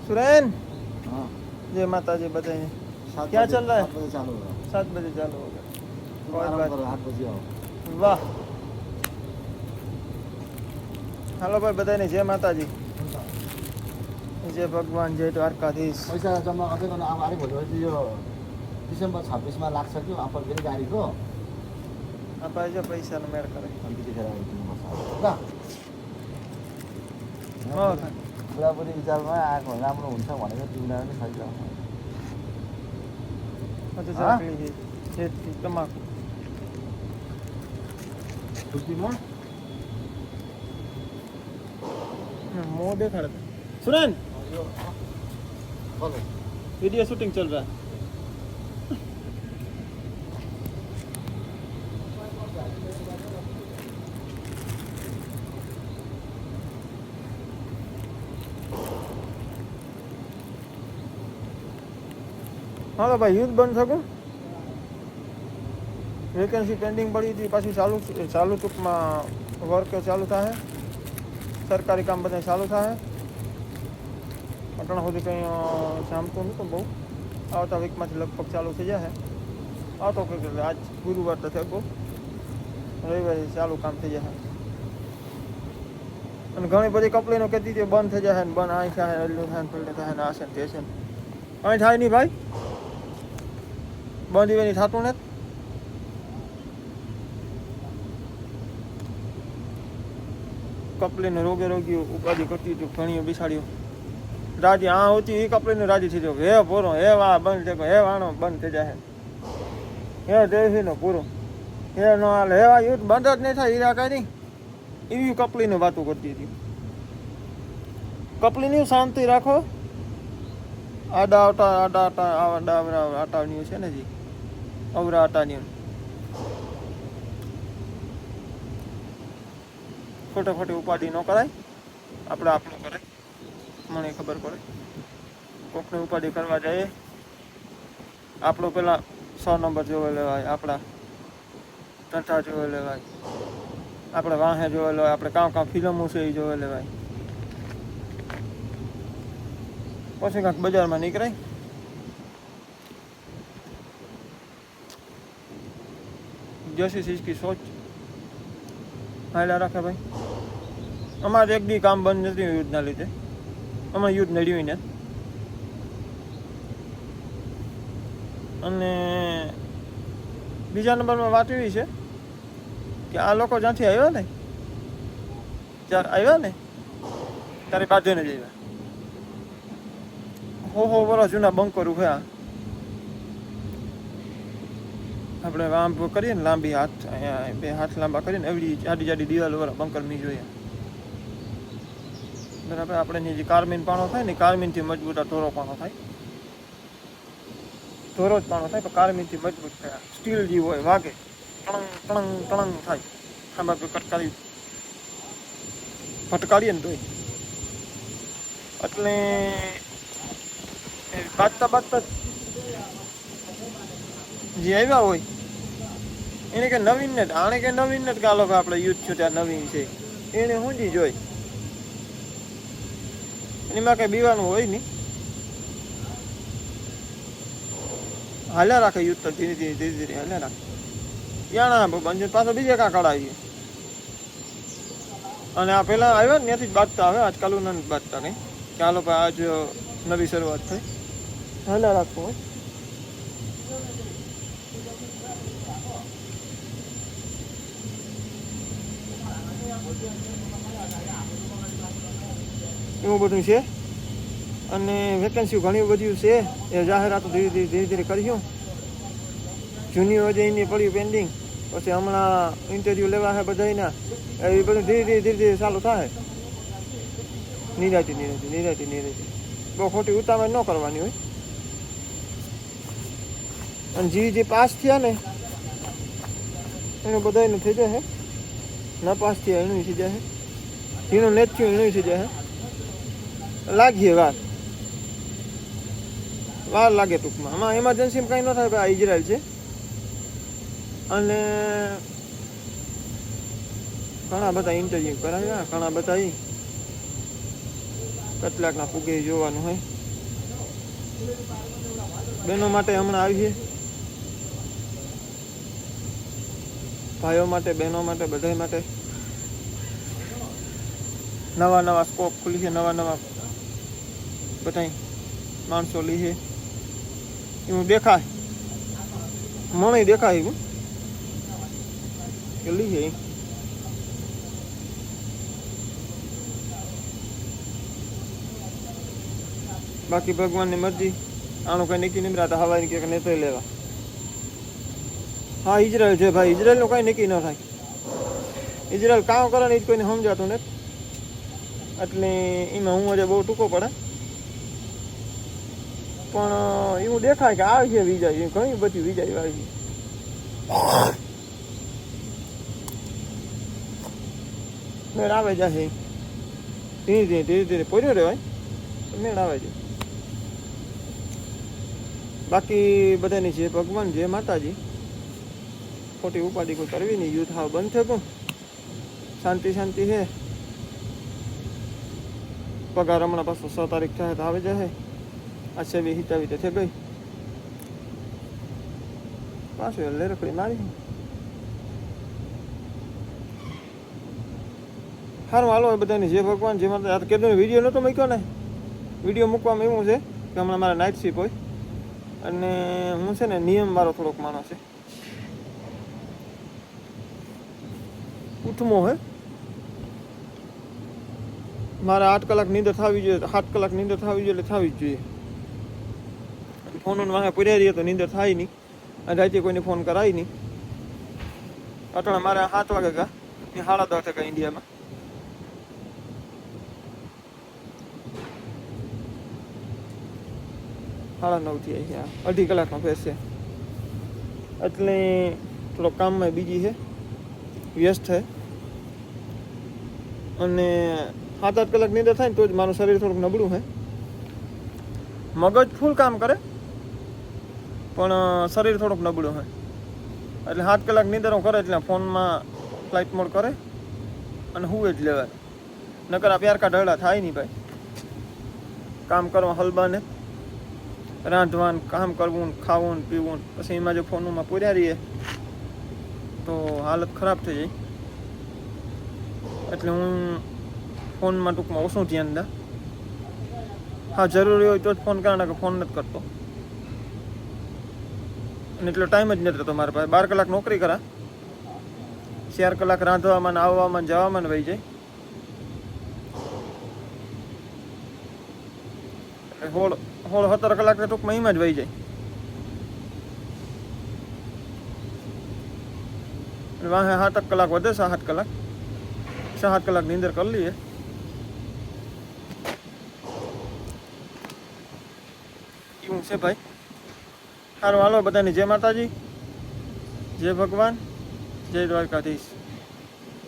सुरैन हाँ जय माता जी बताइए 7 क्या चल रहा है? 7 बजे चालू होगा 7 बजे चालू होगा तुम कोई आराम बात करो 8 बजे आओ वाह हेलो भाई बताइए जय माता जी जय भगवान जय द्वारकाधीश पैसा जम्मा गर्दै गर्नु अब अलिक भोलिपछि यो डिसेम्बर 26मा लाग्छ कि अफर फेरि गाडीको आप आइज पैसा न मेड करे अनि त्यतिखेर दिनुपर्छ ल हो बुढाबुढी विचारमा आएको राम्रो हुन्छ भनेको तिमीलाई पनि छैन अच्छा हाँ? चल ये तमाक छुट्टीमा मुंह देखा रहा था सुरैन यो बोलो वीडियो शूटिंग चल रहा है हाँ तो भाई युद्ध बन सकूँ वेकेन्सी पेन्डिंग पड़ी थी पाછી ચાલુ ચાલુ ટૂંકમાં વર્ક ચાલુ થાય સરકારી કામ બધા ચાલુ થાય અટણ સુધી કંઈ જામતું નહોતું બહુ આવતા વીકમાંથી લગભગ ચાલુ થઈ જાય આવતો કંઈક આજ ગુરુવાર તો થઈ ગયો રવિવારે ચાલુ કામ થઈ જાય અને ઘણી બધી કંપનીઓ કહેતી હતી બંધ થઈ જાય ને બંધ અહીં થાય એટલું થાય પેલું થાય ને આ છે ને તે છે ને અહીં થાય નહીં ભાઈ બંધ એની થતું નથી કપલીને રોગે રોગી ઉપાધિ કરતી હતી ઘણી બિસાડીઓ રાજી આ હોતી એ કપલીને રાજી થઈ જાવ હે પૂરો હે વા બંધ થઈ ગયો હે વાણો બંધ થઈ જાય હે દેવીનો પૂરો હે નો હાલે હે યુદ્ધ બંધ જ નહીં થાય હીરા કાંઈ નહીં એવી કપલીને વાતો કરતી હતી કપલીની શાંતિ રાખો આડા આટાની છે ને જી અવરા આટાની ખોટે ખોટી ઉપાધિ ન કરાય આપણે આપણું કરે મને ખબર પડે કોકને ઉપાધિ કરવા જઈએ આપણો પેલા 100 નંબર જોવે લેવાય આપણા ટંટા જોવે લેવાય આપણે વાહે જોવે લેવાય આપણે કાં ફિલ્મો છે એ જોવે લેવાય પછી કાંક બજારમાં નીકળાય જैसी चीज की सोच હાલા રાખે ભાઈ અમારે એક દી કામ બંધ નથી યુદ્ધના લીધે અમારે યુદ્ધ નડ્યું ને અને બીજા નંબરમાં વાત એવી છે કે આ લોકો જ્યાંથી આવ્યા ને ત્યારે આવ્યા ને ત્યારે કાઢે ને જ આવ્યા હો વર્ષ જૂના બંકર ઉભ્યા આપણે આમ કરીએ ને લાંબી હાથ અહીંયા 2 હાથ લાંબા કરીને એવડી જાડી જાડી દિવાલ વાળા બંકર મી જોઈએ બરાબર આપણે જે કાર્મીન પાણો થાય ને કાર્મીનથી મજબૂત આ ધોરો પાણો થાય ધોરો જ પાણો થાય પણ કાર્મીનથી મજબૂત થાય સ્ટીલ જે હોય વાગે ટણંગ ટણંગ ટણંગ થાય ખાંબા પર કટકારી ફટકારીએ ને તોય એટલે બાજતા બાજતા જે આવ્યા હોય એને કે નવીન ને આણે કે નવીન ને કે આ લોકો આપણે યુદ્ધ છું ત્યાં નવીન છે એને ઊંધી જોઈ એમાં કઈ બીવાનું હોય નહીં હાલ્યા રાખે યુદ્ધ તો ધીરે ધીરે હાલ્યા રાખે યાણા બંધ પાછો બીજે કાં કઢાવીએ અને આ પેલા આવ્યા ને ત્યાંથી જ બાંધતા આવે આજકાલ નથી બાંધતા કંઈ કે આ લોકો આજ નવી શરૂઆત થઈ હાલ્યા રાખવું હોય એવું બધું છે અને વેકેન્સી ઘણી બધી છે એ જાહેરાતો ધીરે ધીરે કરીશું જૂની હોય એની પડ્યું પેન્ડિંગ પછી હમણાં ઇન્ટરવ્યૂ લેવા છે બધાના એ બધું ધીરે ધીરે ચાલુ થાય નિરાતી બહુ ખોટી ઉતાવળ ન કરવાની હોય અને જે પાસ થયા ને એનું બધાને થઈ જાય ના પાસ થયા એનું થઈ જાય જેનું નેટ થયું એનું થઈ જાય લાગીએ વાર લાગે ટૂંકમાં આમાં એમરજન્સીમાં કંઈ ન થાય ભાઈ આ ઇઝરાયલ છે અને ઘણા બધા ઇન્ટરવ્યૂ કરાવ્યા ઘણા બધા કેટલાકના પૂગે જોવાનું હોય. બહેનો માટે હમણાં આવીએ, ભાઈઓ માટે, બહેનો માટે, બધા માટે નવા નવા સ્કોપ ખુલી છે, નવા નવા બધા માણસો લી છે. એવું દેખાય, મને દેખાય એવું કે લી છે. બાકી ભગવાનની મરજી, આનું કંઈ નક્કી નહીં રહેતા. હવાઈ કે નહીં તો લેવા. હા, ઇઝરાયલ છે ભાઈ, ઇઝરાયલનું કંઈ નક્કી ન થાય. ઇઝરાયલ કામ કરે ને એ જ કોઈને સમજાતું નથી, એટલે એમાં હું આજે બહુ ટૂંકો પડે. પણ એવું દેખાય કે આવી છે વિજય, ઘણી બધી વિજય આવી. મેળ આવે જાય ધીરે ધીરે ધીરે ધીરે પડ્યો રહેવાય, મેળ આવે છે. બાકી બધાની જે ભગવાન, જે માતાજી, ખોટી ઉપાધિ કોઈ કરવી નહીં. યુદ્ધ હાવ બંધ થયું, શાંતિ શાંતિ છે. પગાર હમણાં પાછો 6 તારીખ થાય તો આવે જશે. આ સેવી હિતાવી તો થઈ ગઈ, પાછું એટલે રખડી મારી. સારું હાલો, બધાની જે ભગવાન, જે માતા. કીધું વિડીયો નહોતો મૂક્યો ને, વિડીયો મૂકવામાં એવું છે કે હમણાં મારા નાઇટ શિપ હોય અને હું છે ને નિયમ મારો થોડોક માણસ છે. ઉઠમો હે મારે 8 કલાક નીંદર થવી જોઈએ, 7 કલાક નીંદર થવી જોઈએ એટલે થવી જ જોઈએ. ફોન વાંહે પૂર્યા રહીએ તો નીંદર થાય નહીં, અને રાતે કોઈને ફોન કરાય નહીં. અટણા મારે 7 વાગે ગયા, એ 10:30 ગયા ઇન્ડિયામાં. સાડા 9 થી આવી ગયા, 2.5 કલાકનો ફેસ છે. એટલે થોડોક કામમાં બીજી છે, વ્યસ્ત છે. અને 7-8 કલાક નીંદર થાય ને તો જ મારું શરીર થોડુંક નબળું છે. મગજ ફૂલ કામ કરે પણ શરીર થોડુંક નબળું છે. એટલે 7 કલાક નીંદર હું કરે એટલે ફોનમાં ફ્લાઇટ મોડ કરે અને હું જ લેવાય. નકર આ પ્યાર કા ઢળા થાય નહીં ભાઈ. કામ કરવા હલબાને, રાંધવાનું, કામ કરવું, ખાવું, પીવું, પછી એમાં જો ફોનમાં પૂર્યા રહીએ તો હાલત ખરાબ થઈ જાય. એટલે હું ફોનમાં ટૂંકમાં ઓછું ધ્યાન દઉં. હા, જરૂરી હોય તો જ ફોન કરે, કે ફોન નથી કરતો. અને એટલો ટાઈમ જ નથી રહેતો મારા પાસે. 12 કલાક નોકરી કરા, 4 કલાક રાંધવામાં, આવવામાં, જવામાં વહી જાય. એટલે 16-17 કલાક ટૂંકમાં એમાં જ વહી જાય. વાહે 7 કલાક વધે, 7 કલાક 7 કલાક ની અંદર કરી લઈએ. એવું છે ભાઈ. સારું હાલો, બધાની જય માતાજી, જય ભગવાન, જય દ્વારકાધીશ.